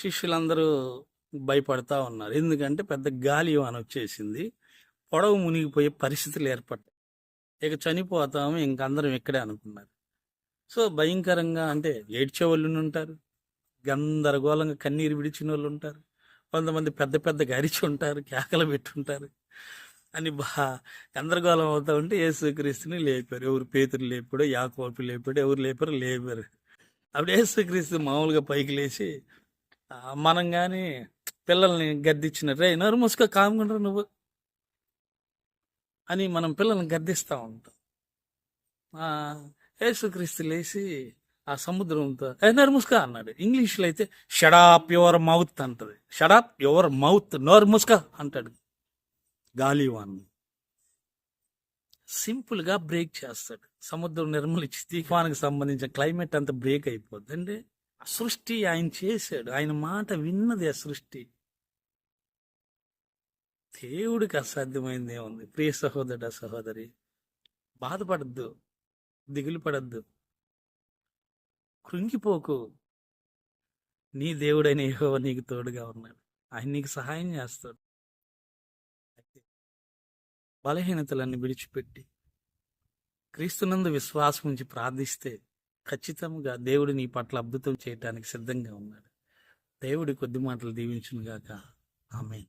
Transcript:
శిష్యులందరూ భయపడతా ఉన్నారు. ఎందుకంటే పెద్ద గాలి వాన వచ్చేసింది. పడవ మునిగిపోయే పరిస్థితులు ఏర్పడ్డాయి. ఇక చనిపోతాము, ఇంకందరం ఇక్కడే అనుకున్నారు. సో భయంకరంగా అంటే ఏడ్చేవాళ్ళు ఉంటారు, గందరగోళంగా కన్నీరు విడిచిన వాళ్ళు ఉంటారు, కొంతమంది పెద్ద పెద్దగా అరిచి ఉంటారు, కేకలు పెట్టుంటారు అని గందరగోళం అవుతా ఉంటే యేసుక్రీస్తుని లేపారు. ఎవరు పేతురు లేపాడు, యాకోబు లేపాడు, ఎవరు లేపారు లేపారు. అప్పుడు యేసుక్రీస్తు మామూలుగా పైకి లేచి మనం కానీ పిల్లల్ని గద్దించినట్టు, రే నోరు మూసుకో కాముకుంటారు నువ్వు అని మనం పిల్లల్ని గద్దిస్తూ ఉంటాం. యేసుక్రీస్తు లేచి ఆ సముద్రంతో నోరు మూసుకో అన్నాడు. ఇంగ్లీష్లో అయితే షడాప్ యువర్ మౌత్ అంటది. షడాప్ యువర్ మౌత్, నోరు మూసుకో అంటాడు గాలివాన్. సింపుల్గా బ్రేక్ చేస్తాడు. సముద్రం నిర్మలించి తుఫానికి సంబంధించిన క్లైమేట్ అంతా బ్రేక్ అయిపోద్ది. అంటే ఆ సృష్టి ఆయన చేశాడు, ఆయన మాట విన్నది ఆ సృష్టి. దేవుడికి అసాధ్యమైంది ఏముంది? ప్రియ సహోదరుడు సహోదరి, బాధపడద్దు, దిగులు పడద్దు, కృంగిపోకు. నీ దేవుడైన యెహోవా నీకు తోడుగా ఉన్నాడు. ఆయన నీకు సహాయం చేస్తాడు. బలహీనతలన్నీ విడిచిపెట్టి క్రీస్తునందు విశ్వాసం ఉంచి ప్రార్థిస్తే ఖచ్చితంగా దేవుడు నీ పట్ల అద్భుతం చేయటానికి సిద్ధంగా ఉన్నాడు. దేవుడి కొద్ది మాటలు దీవించునుగాక. ఆమేన్.